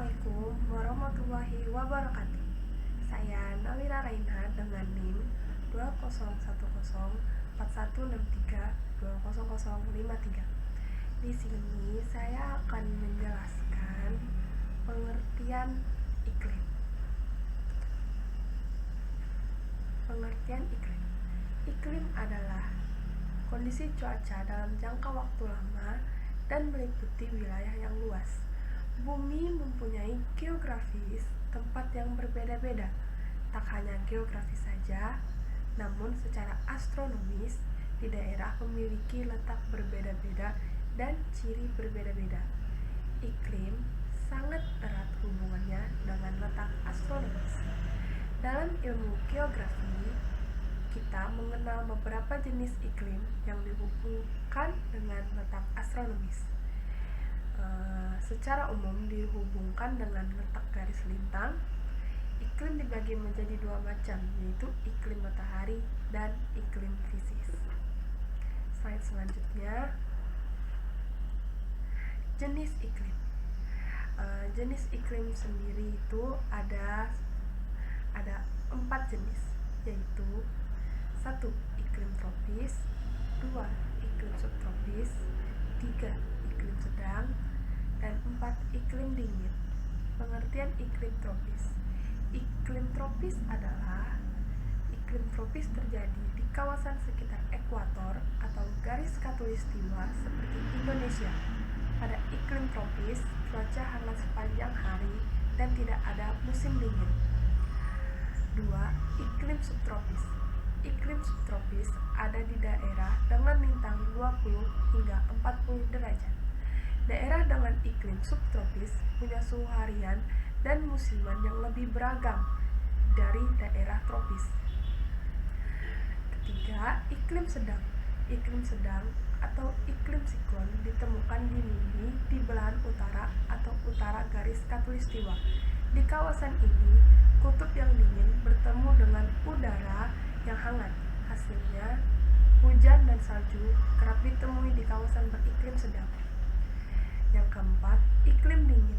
Assalamualaikum warahmatullahi wabarakatuh. Saya Nawira Raina dengan NIM 20104163200053. Di sini saya akan menjelaskan pengertian iklim. Pengertian iklim. Iklim adalah kondisi cuaca dalam jangka waktu lama dan meliputi wilayah yang luas. Bumi mempunyai geografis tempat yang berbeda-beda, tak hanya geografis saja, namun secara astronomis di daerah memiliki letak berbeda-beda dan ciri berbeda-beda. Iklim sangat erat hubungannya dengan letak astronomis. Dalam ilmu geografi, kita mengenal beberapa jenis iklim yang dihubungkan dengan letak astronomis. Secara umum dihubungkan dengan letak garis lintang. Iklim dibagi menjadi dua macam, yaitu iklim matahari dan iklim fisis. Slide selanjutnya, jenis iklim. Jenis iklim sendiri itu ada 4 jenis, yaitu 1. Iklim tropis, 2. Iklim subtropis, 3. Iklim sedang, dan 4. Iklim dingin. Pengertian iklim tropis. Iklim tropis adalah iklim tropis terjadi di kawasan sekitar ekuator atau garis khatulistiwa seperti Indonesia. Pada iklim tropis, cuaca hangat sepanjang hari dan tidak ada musim dingin. 2. Iklim subtropis. Iklim subtropis ada di daerah dengan lintang 20 hingga 40 derajat. Daerah dengan iklim subtropis punya suhu harian dan musiman yang lebih beragam dari daerah tropis. Ketiga, iklim sedang. Iklim sedang atau iklim siklon ditemukan di bumi di belahan utara atau utara garis khatulistiwa. Di kawasan ini, kutub yang dingin bertemu dengan udara yang hangat. Hasilnya, hujan dan salju kerap ditemui di kawasan beriklim sedang. Yang keempat, iklim dingin.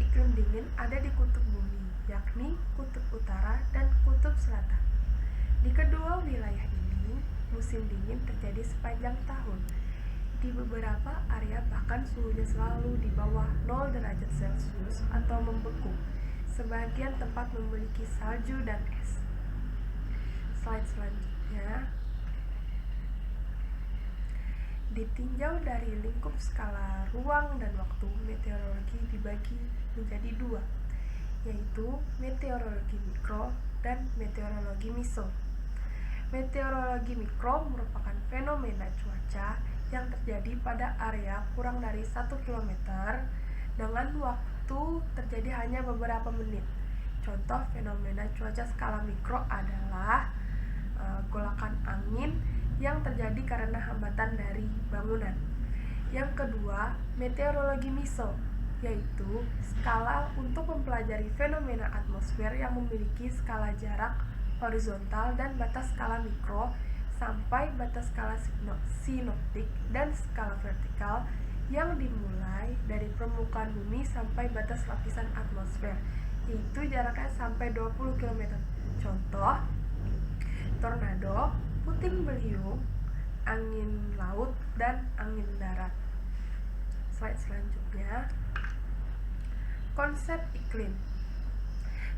Iklim dingin ada di kutub bumi, yakni kutub utara dan kutub selatan. Di kedua wilayah ini, musim dingin terjadi sepanjang tahun. Di beberapa area bahkan suhunya selalu di bawah 0 derajat Celcius atau membeku. Sebagian tempat memiliki salju dan es. Slide selanjutnya. Ditinjau dari lingkup skala ruang dan waktu, meteorologi dibagi menjadi 2, yaitu meteorologi mikro dan meteorologi meso. Meteorologi mikro merupakan fenomena cuaca yang terjadi pada area kurang dari 1 km dengan waktu terjadi hanya beberapa menit. Contoh fenomena cuaca skala mikro adalah golakan angin yang terjadi karena hambatan dari bangunan. Yang kedua, meteorologi meso, yaitu skala untuk mempelajari fenomena atmosfer yang memiliki skala jarak horizontal dan batas skala mikro sampai batas skala sinoptik dan skala vertikal yang dimulai dari permukaan bumi sampai batas lapisan atmosfer, yaitu jaraknya sampai 20 km. Contoh, tornado, puting beliung, angin laut, dan angin darat. Slide selanjutnya, konsep iklim.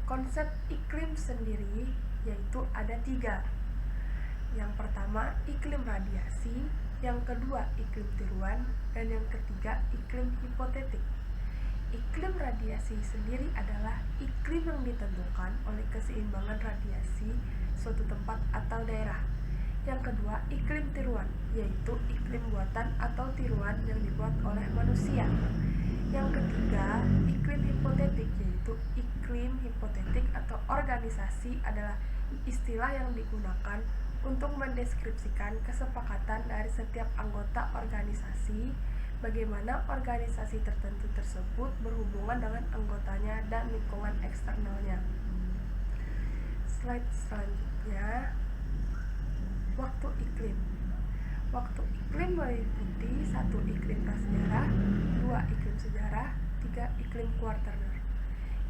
Konsep iklim sendiri yaitu ada 3. Yang pertama, iklim radiasi, yang kedua, iklim tiruan, dan yang ketiga, iklim hipotetik. Iklim radiasi sendiri adalah iklim yang ditentukan oleh keseimbangan radiasi suatu tempat atau daerah. Yang kedua, iklim tiruan, yaitu iklim buatan atau tiruan yang dibuat oleh manusia. Yang ketiga, iklim hipotetik, yaitu iklim hipotetik atau organisasi adalah istilah yang digunakan untuk mendeskripsikan kesepakatan dari setiap anggota organisasi, bagaimana organisasi tertentu tersebut berhubungan dengan anggotanya dan lingkungan eksternalnya. Slide selanjutnya, waktu iklim. Waktu iklim meliputi 1. Iklim prasejarah, 2. Iklim sejarah, 3. Iklim kuarterner.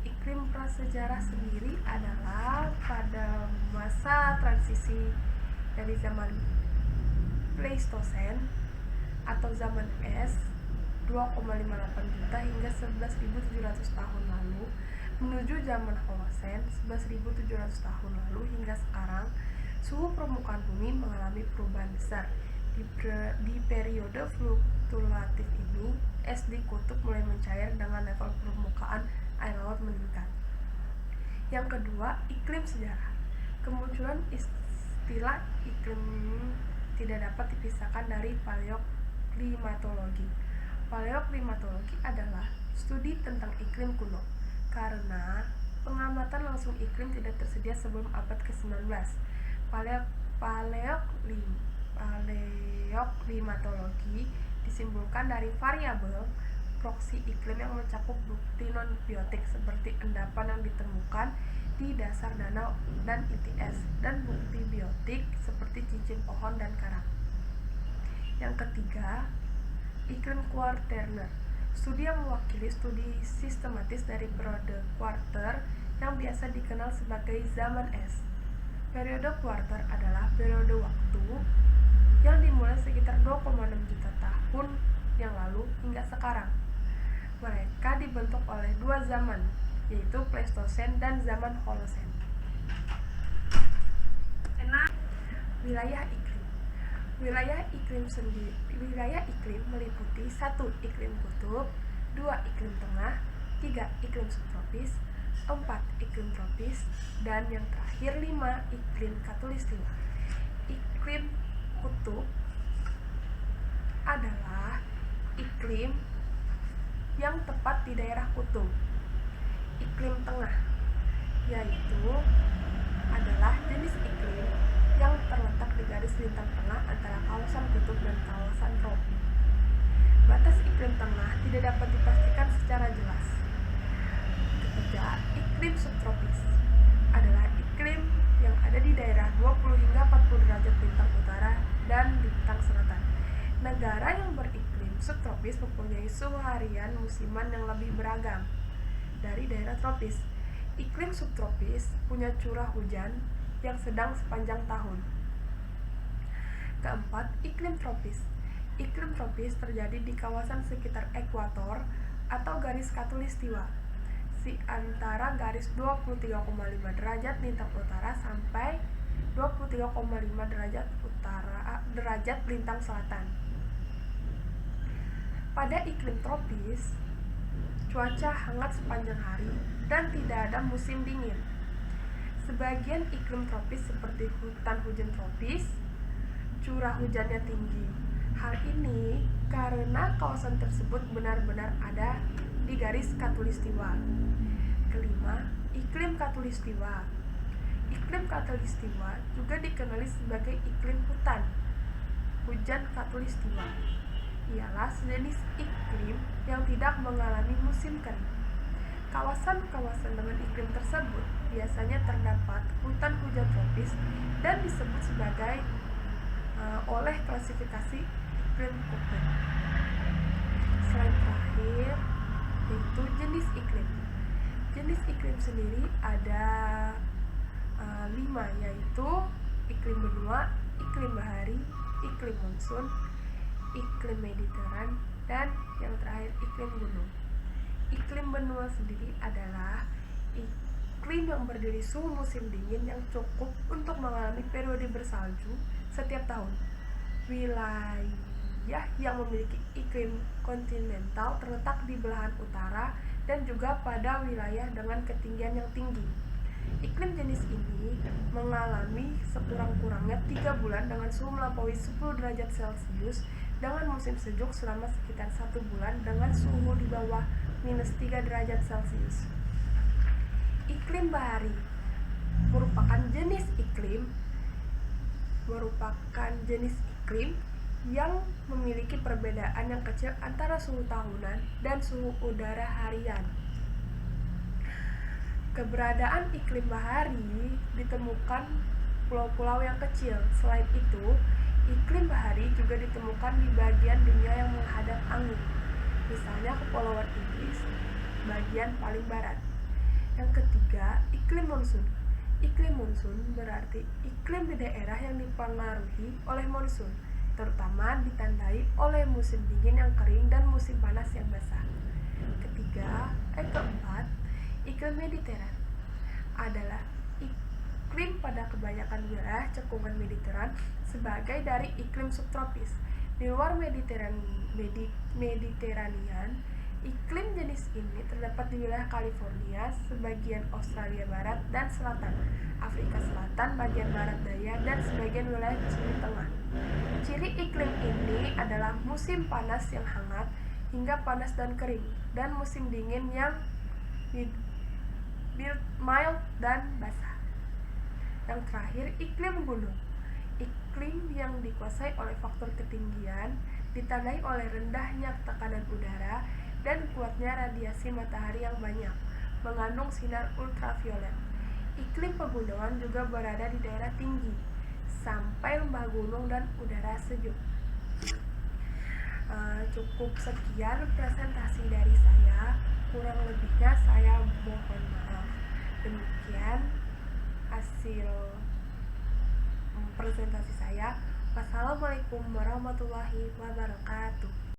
iklim prasejarah sendiri adalah pada masa transisi dari zaman Pleistosen atau zaman es 2,58 juta hingga 11.700 tahun lalu menuju zaman Holosen 11.700 tahun lalu hingga sekarang. Suhu permukaan bumi mengalami perubahan besar. Di periode fluktuatif ini, es di kutub mulai mencair dengan level permukaan air laut meningkat. Yang kedua, iklim sejarah. Kemunculan istilah iklim tidak dapat dipisahkan dari paleoklimatologi. Paleoklimatologi adalah studi tentang iklim kuno, karena pengamatan langsung iklim tidak tersedia sebelum abad ke-19. Paleoklimatologi disimpulkan dari variabel proksi iklim yang mencakup bukti non-biotik seperti endapan yang ditemukan di dasar danau dan ITS, dan bukti biotik seperti cincin pohon dan karang. Yang ketiga, iklim kuarterner. Studi yang mewakili studi sistematis dari periode kuarter yang biasa dikenal sebagai zaman es. Periode kuarter adalah periode waktu yang dimulai sekitar 2,6 juta tahun yang lalu hingga sekarang. Mereka dibentuk oleh dua zaman, yaitu Pleistosen dan zaman Holosen. Wilayah iklim. Wilayah iklim meliputi 1. Iklim kutub, 2. Iklim tengah, 3. Iklim subtropis, 4. Iklim tropis, dan yang terakhir 5. Iklim khatulistiwa. Iklim kutub adalah iklim yang tepat di daerah kutub. Iklim tengah yaitu adalah jenis iklim yang terletak di garis lintang tengah antara kawasan kutub dan kawasan tropis. Batas iklim tengah tidak dapat dipastikan secara jelas. Ketiga, iklim subtropis adalah iklim yang ada di daerah 20 hingga 40 derajat lintang utara dan lintang selatan. Negara yang beriklim subtropis mempunyai suhu harian musiman yang lebih beragam dari daerah tropis. Iklim subtropis punya curah hujan yang sedang sepanjang tahun. Keempat, iklim tropis. Iklim tropis terjadi di kawasan sekitar ekuator atau garis khatulistiwa, antara garis 23,5 derajat lintang utara sampai 23,5 derajat lintang selatan. Pada iklim tropis, cuaca hangat sepanjang hari dan tidak ada musim dingin. Sebagian iklim tropis seperti hutan hujan tropis, curah hujannya tinggi. Hal ini karena kawasan tersebut benar-benar ada di garis khatulistiwa. Kelima, iklim khatulistiwa. Iklim khatulistiwa juga dikenali sebagai iklim hujan khatulistiwa. Ialah sejenis iklim yang tidak mengalami musim kering. Kawasan-kawasan dengan iklim tersebut biasanya terdapat hutan hujan tropis dan disebut sebagai oleh klasifikasi iklim Köppen. Selain terakhir, yaitu jenis iklim. Jenis iklim sendiri ada 5, yaitu iklim benua, iklim bahari, iklim monsun, iklim mediteran, dan yang terakhir iklim gunung. Iklim benua sendiri adalah iklim yang berdiri suhu musim dingin yang cukup untuk mengalami periode bersalju setiap tahun. Wilayah yang memiliki iklim kontinental terletak di belahan utara dan juga pada wilayah dengan ketinggian yang tinggi. Iklim jenis ini mengalami sekurang-kurangnya 3 bulan dengan suhu melampaui 10 derajat Celcius dengan musim sejuk selama sekitar 1 bulan dengan suhu di bawah -3 derajat Celcius. Iklim bahari merupakan jenis iklim yang memiliki perbedaan yang kecil antara suhu tahunan dan suhu udara harian. Keberadaan iklim bahari ditemukan pulau-pulau yang kecil. Selain itu, iklim bahari juga ditemukan di bagian dunia yang menghadap angin, misalnya Kepulauan Inggris, bagian paling barat. Yang ketiga, iklim monsun. Iklim monsun berarti iklim di daerah yang dipengaruhi oleh monsun, terutama ditandai oleh musim dingin yang kering dan musim panas yang basah. Keempat, iklim Mediteran adalah iklim pada kebanyakan wilayah cekungan Mediteran sebagai dari iklim subtropis. Di luar Mediterranean, iklim jenis ini terdapat di wilayah California, sebagian Australia Barat dan Selatan, Afrika Selatan, bagian barat daya, dan sebagian wilayah Chili Tengah. Ciri iklim ini adalah musim panas yang hangat hingga panas dan kering, dan musim dingin yang mild dan basah. Yang terakhir, iklim gunung. Iklim yang dikuasai oleh faktor ketinggian, ditandai oleh rendahnya tekanan udara dan kuatnya radiasi matahari yang banyak, mengandung sinar ultraviolet. Iklim pegunungan juga berada di daerah tinggi, sampai lembah gunung dan udara sejuk. Cukup sekian presentasi dari saya, kurang lebihnya saya mohon maaf. Demikian hasil presentasi saya. Wassalamualaikum warahmatullahi wabarakatuh.